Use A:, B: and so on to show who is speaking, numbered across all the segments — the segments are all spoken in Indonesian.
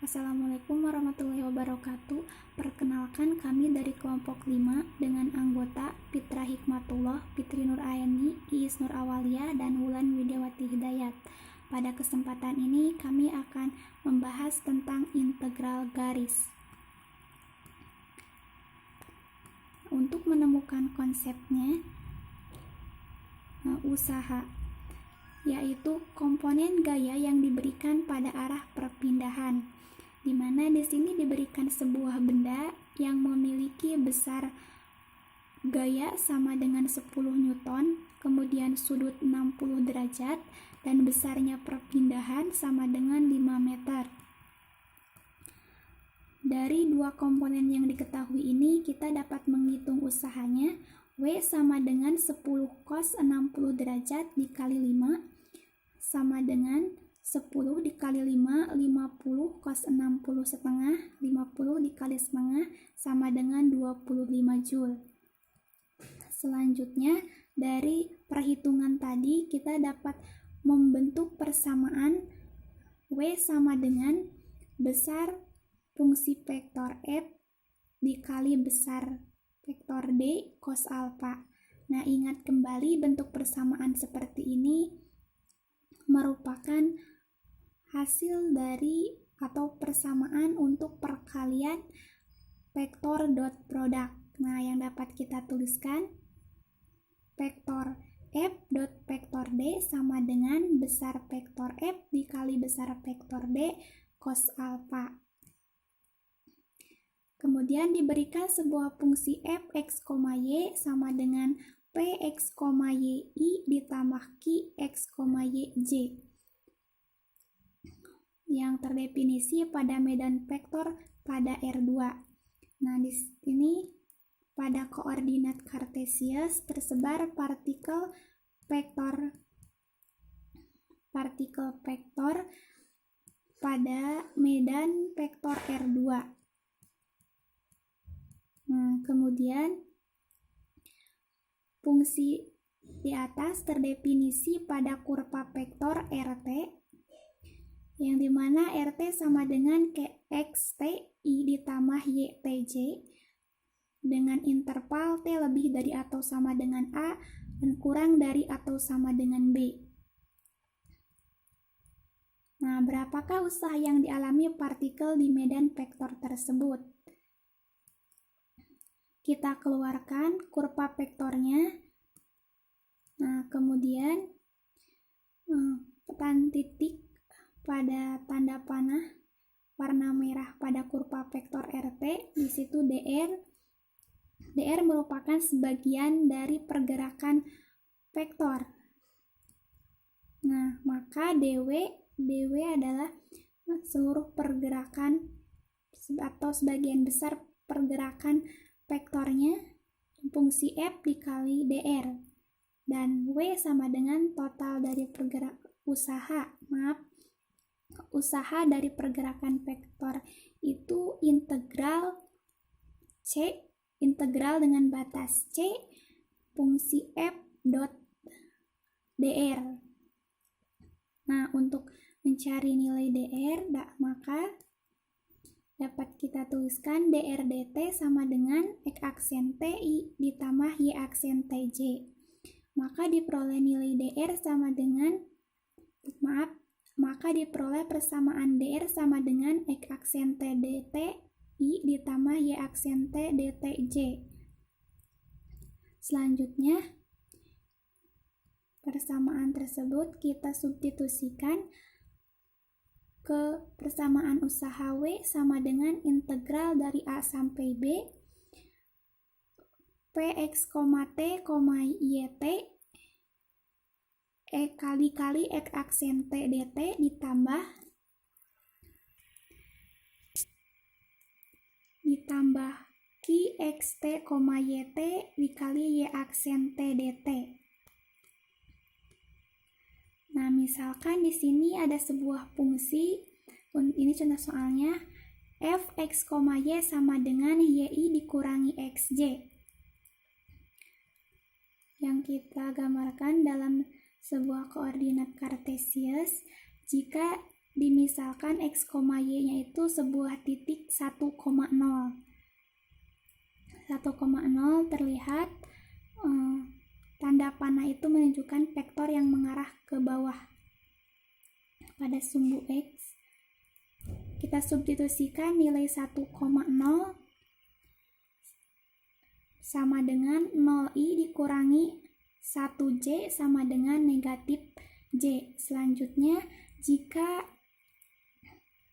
A: Assalamualaikum warahmatullahi wabarakatuh. Perkenalkan, kami dari kelompok 5 dengan anggota Fitra Hikmatullah, Fitri Nur Ayani, Iis Nur Awalia, dan Wulan Widiawati Hidayat. Pada kesempatan ini kami akan membahas tentang integral garis. Untuk menemukan konsepnya, usaha yaitu komponen gaya yang diberikan pada arah perpindahan, di mana di sini diberikan sebuah benda yang memiliki besar gaya sama dengan 10 Newton, kemudian sudut 60 derajat, dan besarnya perpindahan sama dengan 5 meter. Dari dua komponen yang diketahui ini, kita dapat menghitung usahanya. W sama dengan 10 cos 60 derajat dikali 5 sama dengan 10 dikali 5, 50 cos 60 setengah, 50 dikali setengah sama dengan 25 Joule. Selanjutnya, dari perhitungan tadi kita dapat membentuk persamaan W sama dengan besar fungsi vektor F dikali besar vektor D cos alfa. Nah, ingat kembali bentuk persamaan seperti ini merupakan hasil dari atau persamaan untuk perkalian vektor dot produk. Nah, yang dapat kita tuliskan vektor F dot vektor D sama dengan besar vektor F dikali besar vektor D cos alfa. Kemudian diberikan sebuah fungsi f, x, y sama dengan p, x, y, i ditambah q, x, y, j yang terdefinisi pada medan vektor pada R2. Nah, di sini pada koordinat kartesius tersebar partikel vektor pada medan vektor R2. Nah, kemudian fungsi di atas terdefinisi pada kurva vektor RT, yang dimana RT sama dengan XT I ditambah YTJ dengan interval T lebih dari atau sama dengan A dan kurang dari atau sama dengan B. Nah, berapakah usaha yang dialami partikel di medan vektor tersebut? Kita keluarkan kurva vektornya. Nah, kemudian petan titik pada tanda panah warna merah pada kurva vektor RT, di situ DR merupakan sebagian dari pergerakan vektor. Nah, maka DW adalah seluruh pergerakan atau sebagian besar pergerakan vektornya fungsi F dikali DR, dan W sama dengan total dari usaha dari pergerakan vektor itu integral dengan batas C fungsi F dot DR. Nah, untuk mencari nilai DR, maka dapat kita tuliskan dr dt sama dengan x aksen ti ditambah y aksen tj. Maka diperoleh nilai dr sama dengan diperoleh persamaan dr sama dengan x aksen t dt i ditambah y aksen t dtj. Selanjutnya, persamaan tersebut kita substitusikan ke persamaan usaha W sama dengan integral dari A sampai B Px, T, Yt kali X aksen T dt ditambah Q, Xt, Yt dikali Y aksen T dt. Nah, misalkan di sini ada sebuah fungsi, ini contoh soalnya, f, x, y sama dengan yi dikurangi xj, yang kita gambarkan dalam sebuah koordinat kartesius. Jika Dimisalkan X, Y-nya itu sebuah titik 1,0. 1,0 terlihat tanda panah itu menunjukkan vektor yang mengarah ke bawah pada sumbu X. Kita substitusikan nilai 1,0 sama dengan 0i dikurangi 1j sama dengan negatif j. Selanjutnya, jika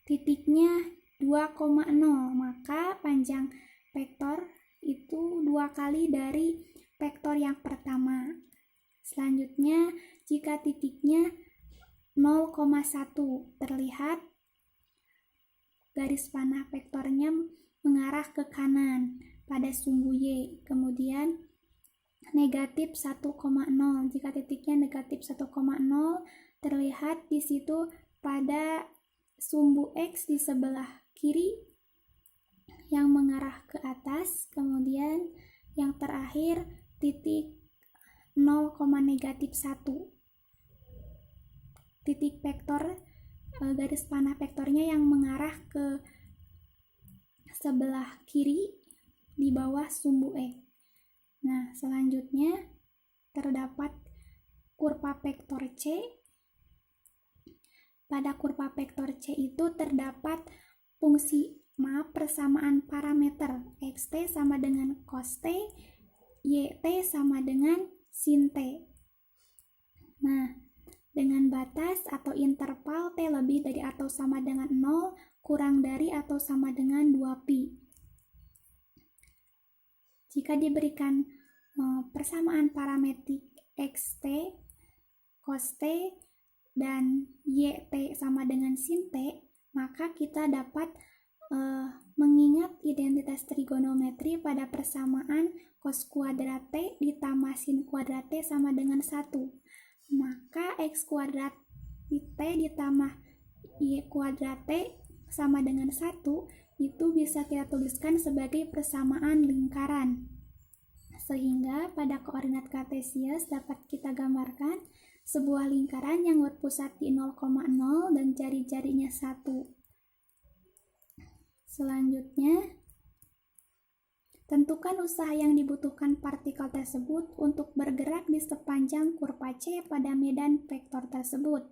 A: titiknya 2,0, maka panjang vektor itu 2 kali dari vektor yang pertama. Selanjutnya, jika titiknya 0,1, terlihat garis panah vektornya mengarah ke kanan pada sumbu Y. Kemudian negatif 1,0. Jika titiknya negatif 1,0, terlihat di situ pada sumbu X di sebelah kiri yang mengarah ke atas. Kemudian yang terakhir titik 0, negatif 1. Titik vektor garis panah vektornya yang mengarah ke sebelah kiri di bawah sumbu X. Nah, selanjutnya terdapat kurva vektor C. Pada kurva vektor C itu terdapat persamaan parameter xt sama dengan cos t, yt sama dengan sin t. Nah, dengan batas atau interval t lebih dari atau sama dengan 0, kurang dari atau sama dengan 2pi. Jika diberikan persamaan parametrik xt, cos t, dan yt sama dengan sin t, maka kita dapat mengingat identitas trigonometri pada persamaan cos kuadrat t ditambah sin kuadrat t sama dengan 1. Maka x kuadrat t ditambah y kuadrat t sama dengan 1 itu bisa kita tuliskan sebagai persamaan lingkaran. Sehingga pada koordinat kartesius dapat kita gambarkan sebuah lingkaran yang berpusat di 0,0 dan jari-jarinya 1. Selanjutnya, tentukan usaha yang dibutuhkan partikel tersebut untuk bergerak di sepanjang kurva C pada medan vektor tersebut.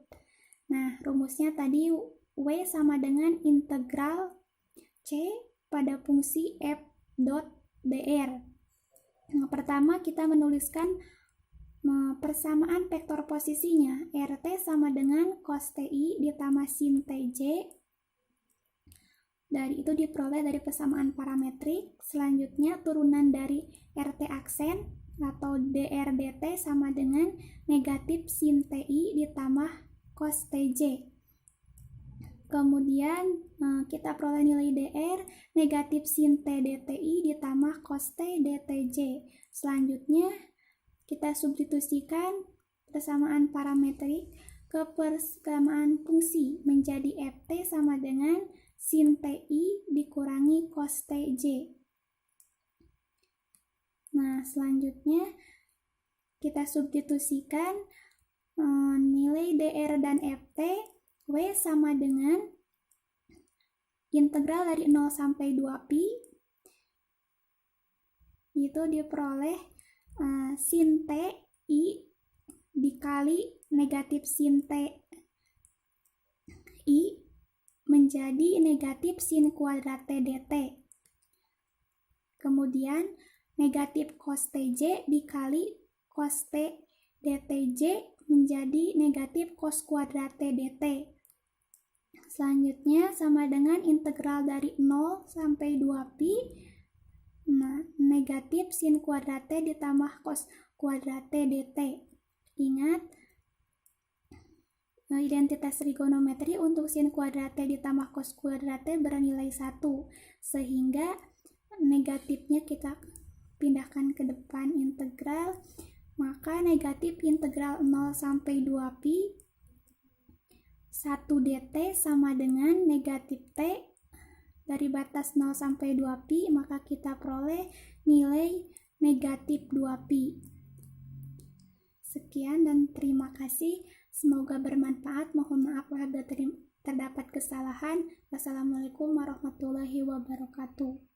A: Nah, rumusnya tadi W sama dengan integral C pada fungsi f dot dr. Nah, pertama kita menuliskan persamaan vektor posisinya. RT sama dengan cos TI ditambah sin TJ. Dari itu diperoleh dari persamaan parametrik. Selanjutnya turunan dari RT aksen atau dr dt sama dengan negatif sin TI ditambah cos TJ. Kemudian kita peroleh nilai dr negatif sin T dti ditambah cos T dtj. Selanjutnya kita substitusikan persamaan parametrik ke persamaan fungsi menjadi ft sama dengan sin ti dikurangi cos tj. Nah, selanjutnya kita substitusikan nilai dr dan ft. W sama dengan integral dari 0 sampai 2pi, itu diperoleh sin t i dikali negatif sin t i menjadi negatif sin kuadrat t dt. Kemudian negatif cos tj dikali cos t dtj menjadi negatif cos kuadrat t dt. Selanjutnya sama dengan integral dari 0 sampai 2pi. Nah, negatif sin kuadrat t ditambah cos kuadrat t dt. Ingat, identitas trigonometri untuk sin kuadrat t ditambah cos kuadrat t bernilai 1. Sehingga negatifnya kita pindahkan ke depan integral. Maka negatif integral 0 sampai 2pi 1 dt sama dengan negatif t dari batas 0 sampai 2pi, maka kita peroleh nilai negatif 2pi. Sekian dan terima kasih. Semoga bermanfaat. Mohon maaf apabila terdapat kesalahan. Wassalamualaikum warahmatullahi wabarakatuh.